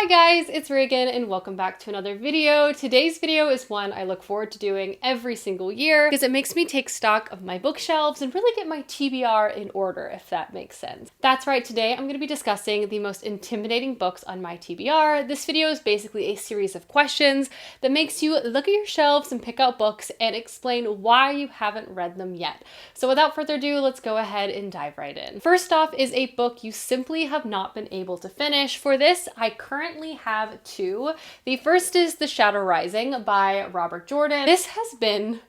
guys, it's Reagan and welcome back to another video. Today's video is one I look forward to doing every single year because it makes me take stock of my bookshelves and really get my TBR in order, if that makes sense. That's right, today I'm going to be discussing the most intimidating books on my TBR. This video is basically a series of questions that makes you look at your shelves and pick out books and explain why you haven't read them yet. So without further ado, let's go ahead and dive right in. First off is a book you simply have not been able to finish. For this, I currently have two. The first is The Shadow Rising by Robert Jordan. This has been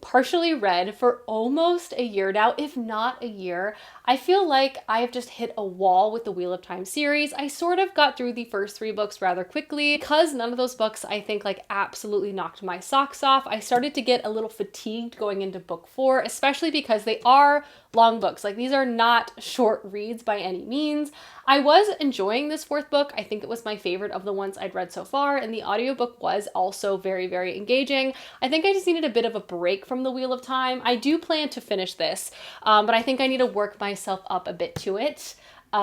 partially read for almost a year now, if not a year. I feel like I have just hit a wall with the Wheel of Time series. I sort of got through the first three books rather quickly because none of those books I think like absolutely knocked my socks off. I started to get a little fatigued going into book four, especially because they are long books. Like, these are not short reads by any means. I was enjoying this fourth book. I think it was my favorite of the ones I'd read so far, and the audiobook was also very, very engaging. I think I just needed a bit of a break from the Wheel of Time. I do plan to finish this, but I think I need to work myself up a bit to it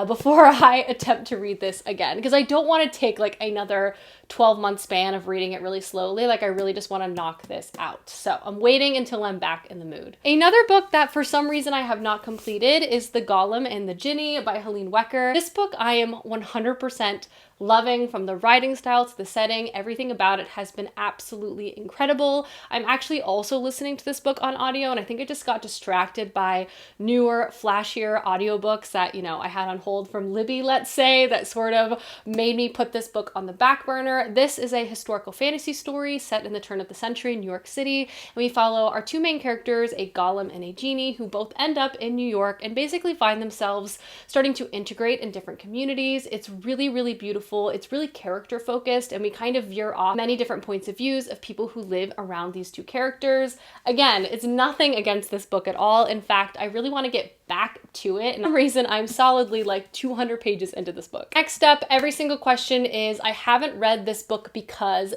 before I attempt to read this again, because I don't want to take like another 12-month span of reading it really slowly. Like, I really just want to knock this out. So I'm waiting until I'm back in the mood. Another book that for some reason I have not completed is The Gollum and the Ginny by Helene Wecker. This book I am 100% loving, from the writing style to the setting. Everything about it has been absolutely incredible. I'm actually also listening to this book on audio, and I think I just got distracted by newer, flashier audiobooks that, you know, I had on hold from Libby, let's say, that sort of made me put this book on the back burner. This is a historical fantasy story set in the turn of the century in New York City, and we follow our two main characters, a Gollum and a Ginny, who both end up in New York and basically find themselves starting to integrate in different communities. It's really, really beautiful. It's really character focused, and we kind of veer off many different points of views of people who live around these two characters. Again, it's nothing against this book at all. In fact, I really want to get back to it, and for some reason I'm solidly like 200 pages into this book. Next up, every single question is I haven't read this book because ...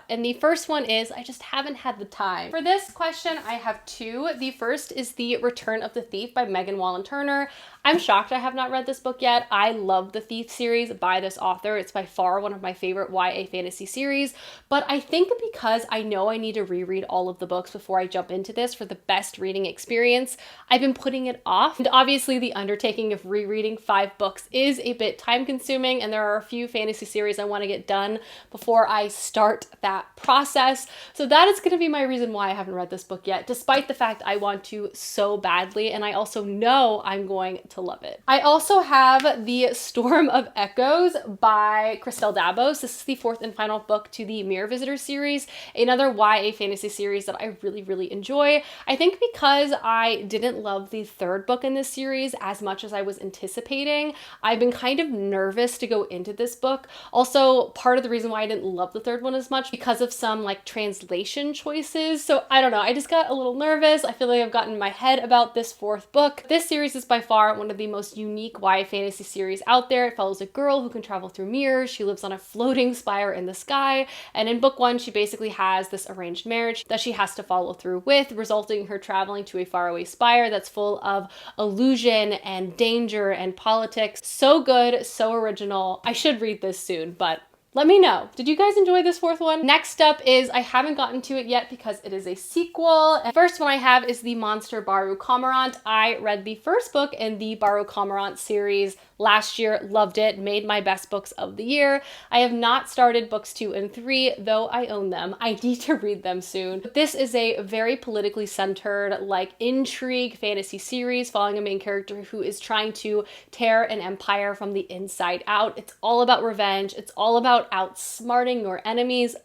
And the first one is I just haven't had the time. For this question, I have two. The first is The Return of the Thief by Megan Wallen Turner. I'm shocked I have not read this book yet. I love the Thief series by this author. It's by far one of my favorite YA fantasy series, but I think because I know I need to reread all of the books before I jump into this for the best reading experience, I've been putting it off. And obviously the undertaking of rereading 5 books is a bit time consuming, and there are a few fantasy series I want to get done before I start that process. So that is going to be my reason why I haven't read this book yet, despite the fact I want to so badly, and I also know I'm going to love it. I also have The Storm of Echoes by Christelle Dabos. This is the 4th and final book to the Mirror Visitor series, another YA fantasy series that I really, really enjoy. I think because I didn't love the 3rd book in this series as much as I was anticipating, I've been kind of nervous to go into this book. Also, part of the reason why I didn't love the 3rd one as much because of some like translation choices. So I don't know, I just got a little nervous. I feel like I've gotten in my head about this 4th book. This series is by far one of the most unique YA fantasy series out there. It follows a girl who can travel through mirrors. She lives on a floating spire in the sky, and in book 1 she basically has this arranged marriage that she has to follow through with, resulting in her traveling to a faraway spire that's full of illusion and danger and politics. So good, so original. I should read this soon, but let me know. Did you guys enjoy this 4th one? Next up is I haven't gotten to it yet because it is a sequel. And the first one I have is The Monster Baru Cormorant. I read the first book in the Baru Cormorant series last year, loved it, made my best books of the year. I have not started books 2 and 3, though I own them. I need to read them soon. But this is a very politically centered, like, intrigue fantasy series following a main character who is trying to tear an empire from the inside out. It's all about revenge. It's all about outsmarting your enemies.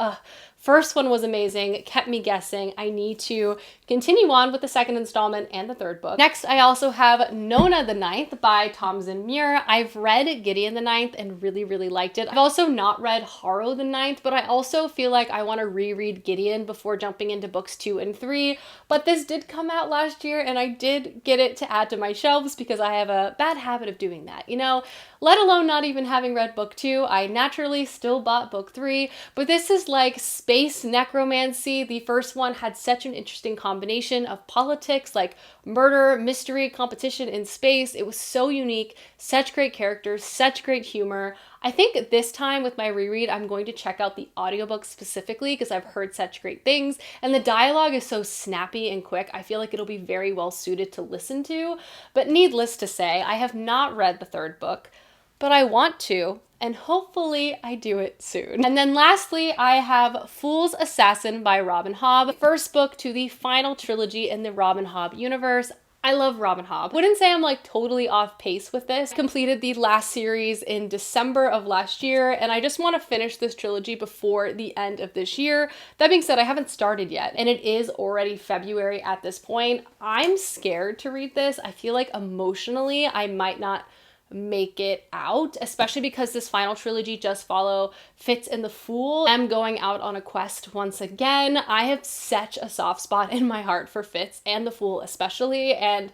First one was amazing, kept me guessing. I need to continue on with the 2nd installment and the 3rd book. Next, I also have Nona the Ninth by Tamsin Muir. I've read Gideon the Ninth and really, really liked it. I've also not read Harrow the Ninth, but I also feel like I want to reread Gideon before jumping into books 2 and 3. But this did come out last year, and I did get it to add to my shelves because I have a bad habit of doing that, you know? Let alone not even having read book 2, I naturally still bought book 3, but this is like space necromancy. The first one had such an interesting combination of politics, like murder, mystery, competition in space. It was so unique, such great characters, such great humor. I think this time with my reread, I'm going to check out the audiobook specifically because I've heard such great things. And the dialogue is so snappy and quick. I feel like it'll be very well suited to listen to. But needless to say, I have not read the third book, but I want to. And hopefully I do it soon. And then lastly, I have Fool's Assassin by Robin Hobb, the first book to the final trilogy in the Robin Hobb universe. I love Robin Hobb. Wouldn't say I'm like totally off pace with this. I completed the last series in December of last year, and I just want to finish this trilogy before the end of this year. That being said, I haven't started yet, and it is already February at this point. I'm scared to read this. I feel like emotionally I might not make it out, especially because this final trilogy just follow Fitz and the Fool. I'm going out on a quest once again. I have such a soft spot in my heart for Fitz and the Fool especially, and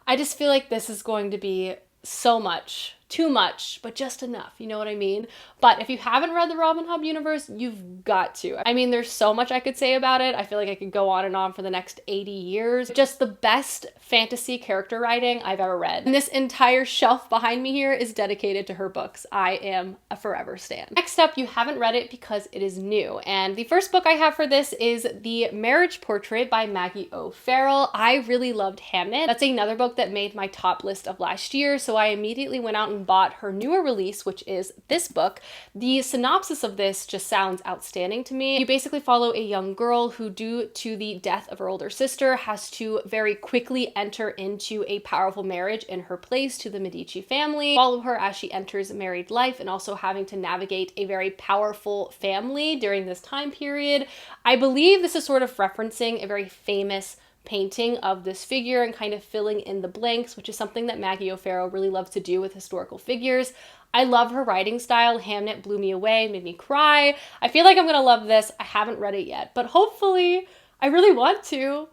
I just feel like this is going to be so much, too much, but just enough, you know what I mean? But if you haven't read the Robin Hobb universe, you've got to. I mean, there's so much I could say about it. I feel like I could go on and on for the next 80 years. Just the best fantasy character writing I've ever read. And this entire shelf behind me here is dedicated to her books. I am a forever stan. Next up, you haven't read it because it is new. And the first book I have for this is The Marriage Portrait by Maggie O'Farrell. I really loved Hamnet. That's another book that made my top list of last year, so I immediately went out and bought her newer release, which is this book. The synopsis of this just sounds outstanding to me. You basically follow a young girl who, due to the death of her older sister, has to very quickly enter into a powerful marriage in her place to the Medici family. Follow her as she enters married life and also having to navigate a very powerful family during this time period. I believe this is sort of referencing a very famous painting of this figure and kind of filling in the blanks, which is something that Maggie O'Farrell really loves to do with historical figures. I love her writing style. Hamnet blew me away, made me cry. I feel like I'm gonna love this. I haven't read it yet, but hopefully I really want to.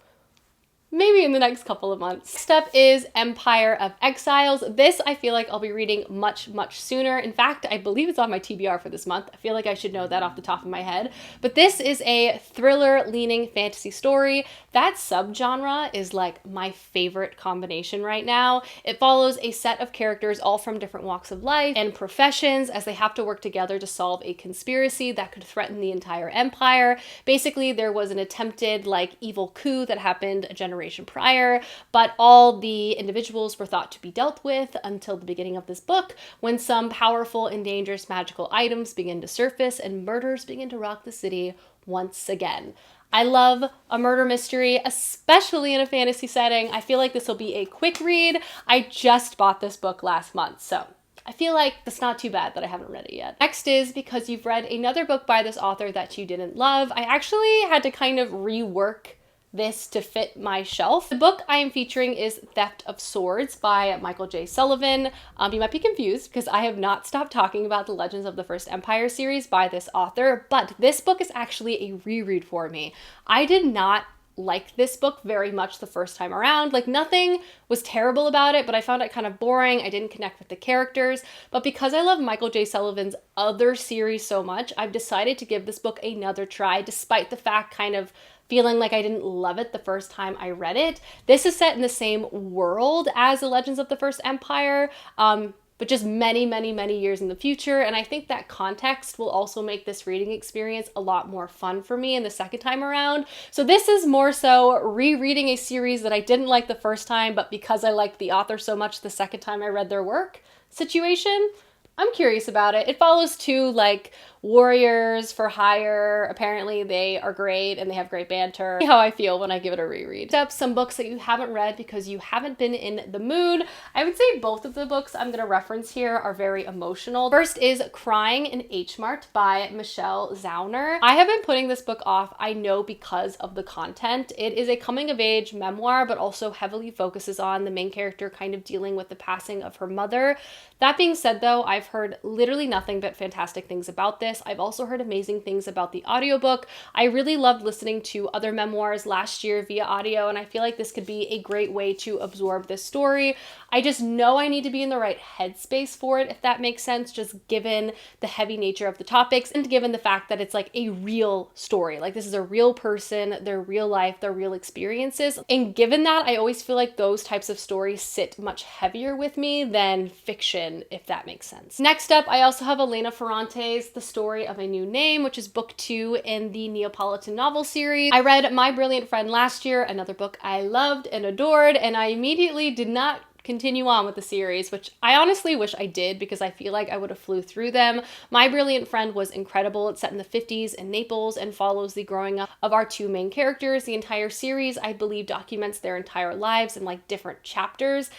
Maybe in the next couple of months. Next up is Empire of Exiles. This I feel like I'll be reading much, much sooner. In fact, I believe it's on my TBR for this month. I feel like I should know that off the top of my head. But this is a thriller-leaning fantasy story. That subgenre is like my favorite combination right now. It follows a set of characters all from different walks of life and professions as they have to work together to solve a conspiracy that could threaten the entire empire. Basically, there was an attempted like evil coup that happened a generation prior, but all the individuals were thought to be dealt with until the beginning of this book, when some powerful and dangerous magical items begin to surface and murders begin to rock the city once again. I love a murder mystery, especially in a fantasy setting. I feel like this will be a quick read. I just bought this book last month, so I feel like that's not too bad that I haven't read it yet. Next is Because You've Read Another Book by This Author That You Didn't Love. I actually had to kind of rework this to fit my shelf. The book I am featuring is Theft of Swords by Michael J. Sullivan. You might be confused because I have not stopped talking about the Legends of the First Empire series by this author, but this book is actually a reread for me. I did not like this book very much the first time around. Like, nothing was terrible about it, but I found it kind of boring. I didn't connect with the characters. But because I love Michael J. Sullivan's other series so much, I've decided to give this book another try, despite the fact kind of feeling like I didn't love it the first time I read it. This is set in the same world as the Legends of the First Empire, but just many, many, many years in the future. And I think that context will also make this reading experience a lot more fun for me in the second time around. So this is more so rereading a series that I didn't like the first time, but because I liked the author so much the second time I read their work situation. I'm curious about it. It follows two like warriors for hire. Apparently they are great and they have great banter. See how I feel when I give it a reread. Up some books that you haven't read because you haven't been in the mood. I would say both of the books I'm going to reference here are very emotional. First is Crying in H Mart by Michelle Zauner. I have been putting this book off, I know, because of the content. It is a coming of age memoir, but also heavily focuses on the main character kind of dealing with the passing of her mother. That being said though, I've heard literally nothing but fantastic things about this. this. I've also heard amazing things about the audiobook. I really loved listening to other memoirs last year via audio, and I feel like this could be a great way to absorb this story. I just know I need to be in the right headspace for it, if that makes sense, just given the heavy nature of the topics and given the fact that it's like a real story. Like, this is a real person, their real life, their real experiences. And given that, I always feel like those types of stories sit much heavier with me than fiction, if that makes sense. Next up, I also have Elena Ferrante's The Story of a New Name, which is book 2 in the Neapolitan novel series. I read My Brilliant Friend last year, another book I loved and adored, and I immediately did not continue on with the series, which I honestly wish I did because I feel like I would have flew through them. My Brilliant Friend was incredible. It's set in the 50s in Naples and follows the growing up of our two main characters. The entire series, I believe, documents their entire lives in like different chapters.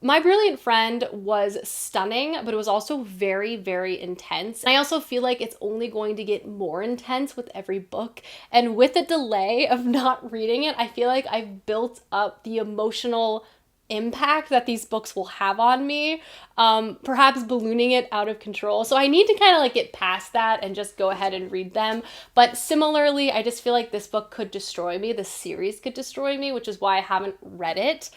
My Brilliant Friend was stunning, but it was also very, very intense. And I also feel like it's only going to get more intense with every book. And with the delay of not reading it, I feel like I've built up the emotional impact that these books will have on me, perhaps ballooning it out of control. So I need to kind of like get past that and just go ahead and read them. But similarly, I just feel like this book could destroy me. The series could destroy me, which is why I haven't read it.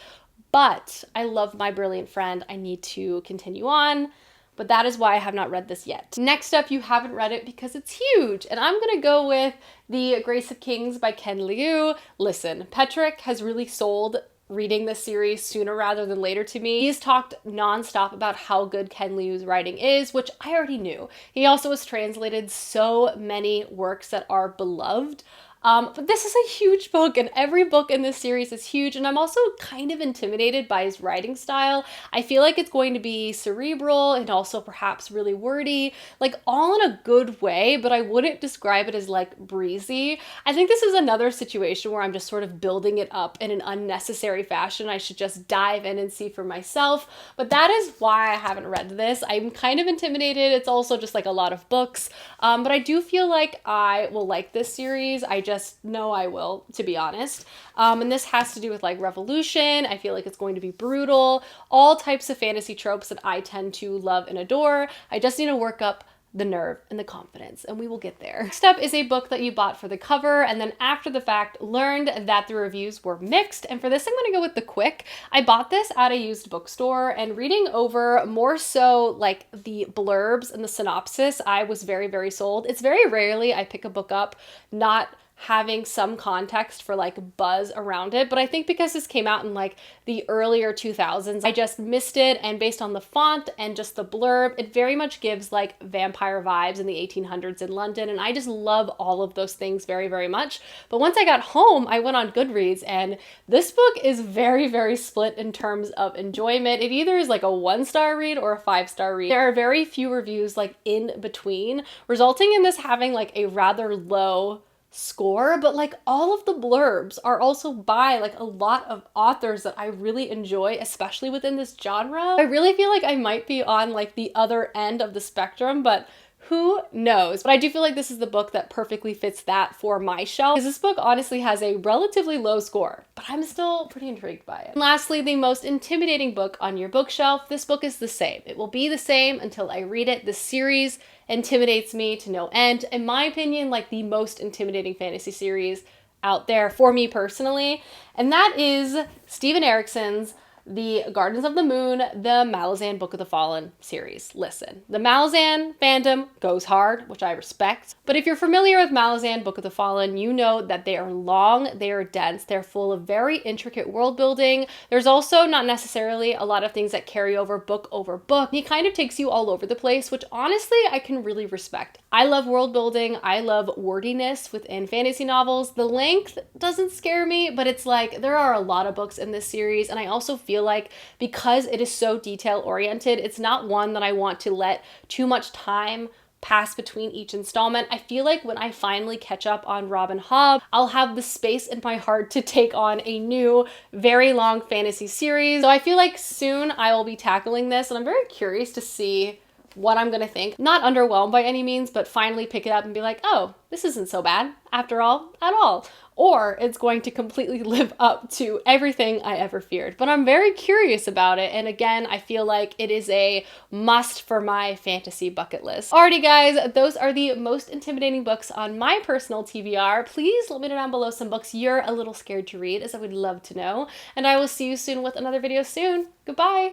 But I love My Brilliant Friend. I need to continue on. But that is why I have not read this yet. Next up, you haven't read it because it's huge. And I'm gonna go with The Grace of Kings by Ken Liu. Listen, Patrick has really sold reading this series sooner rather than later to me. He's talked nonstop about how good Ken Liu's writing is, which I already knew. He also has translated so many works that are beloved. But this is a huge book, and every book in this series is huge, and I'm also kind of intimidated by his writing style. I feel like it's going to be cerebral and also perhaps really wordy, like all in a good way, but I wouldn't describe it as like breezy. I think this is another situation where I'm just sort of building it up in an unnecessary fashion. I should just dive in and see for myself, but that is why I haven't read this. I'm kind of intimidated. It's also just like a lot of books, but I do feel like I will like this series. I just know I will, to be honest. And this has to do with like revolution. I feel like it's going to be brutal. All types of fantasy tropes that I tend to love and adore. I just need to work up the nerve and the confidence, and we will get there. Next up is a book that you bought for the cover and then after the fact learned that the reviews were mixed. And for this, I'm gonna go with The Quick. I bought this at a used bookstore, and reading over more so like the blurbs and the synopsis, I was very, very sold. It's very rarely I pick a book up not having some context for like buzz around it, but I think because this came out in like the earlier 2000s, I just missed it, and based on the font and just the blurb, it very much gives like vampire vibes in the 1800s in London, and I just love all of those things very, very much. But once I got home, I went on Goodreads, and this book is very, very split in terms of enjoyment. It either is like a 1-star read or a 5-star read. There are very few reviews like in between, resulting in this having like a rather low score, but like all of the blurbs are also by like a lot of authors that I really enjoy, especially within this genre. I really feel like I might be on like the other end of the spectrum, but who knows? But I do feel like this is the book that perfectly fits that for my shelf, because this book honestly has a relatively low score, but I'm still pretty intrigued by it. And lastly, the most intimidating book on your bookshelf. This book is the same. It will be the same until I read it. This series intimidates me to no end. In my opinion, like the most intimidating fantasy series out there for me personally, and that is Steven Erikson's The Gardens of the Moon, the Malazan Book of the Fallen series. Listen, the Malazan fandom goes hard, which I respect. But if you're familiar with Malazan Book of the Fallen, you know that they are long, they are dense, they're full of very intricate world building. There's also not necessarily a lot of things that carry over book. He kind of takes you all over the place, which honestly I can really respect. I love world building. I love wordiness within fantasy novels. The length doesn't scare me, but it's like there are a lot of books in this series, and I also feel like because it is so detail oriented, it's not one that I want to let too much time pass between each installment. I feel like when I finally catch up on Robin Hobb, I'll have the space in my heart to take on a new, very long fantasy series. So I feel like soon I will be tackling this, and I'm very curious to see what I'm gonna think. Not underwhelmed by any means, but finally pick it up and be like, oh, this isn't so bad after all, at all. Or it's going to completely live up to everything I ever feared. But I'm very curious about it. And again, I feel like it is a must for my fantasy bucket list. Alrighty guys, those are the most intimidating books on my personal TBR. Please let me know down below some books you're a little scared to read, as I would love to know. And I will see you soon with another video soon. Goodbye.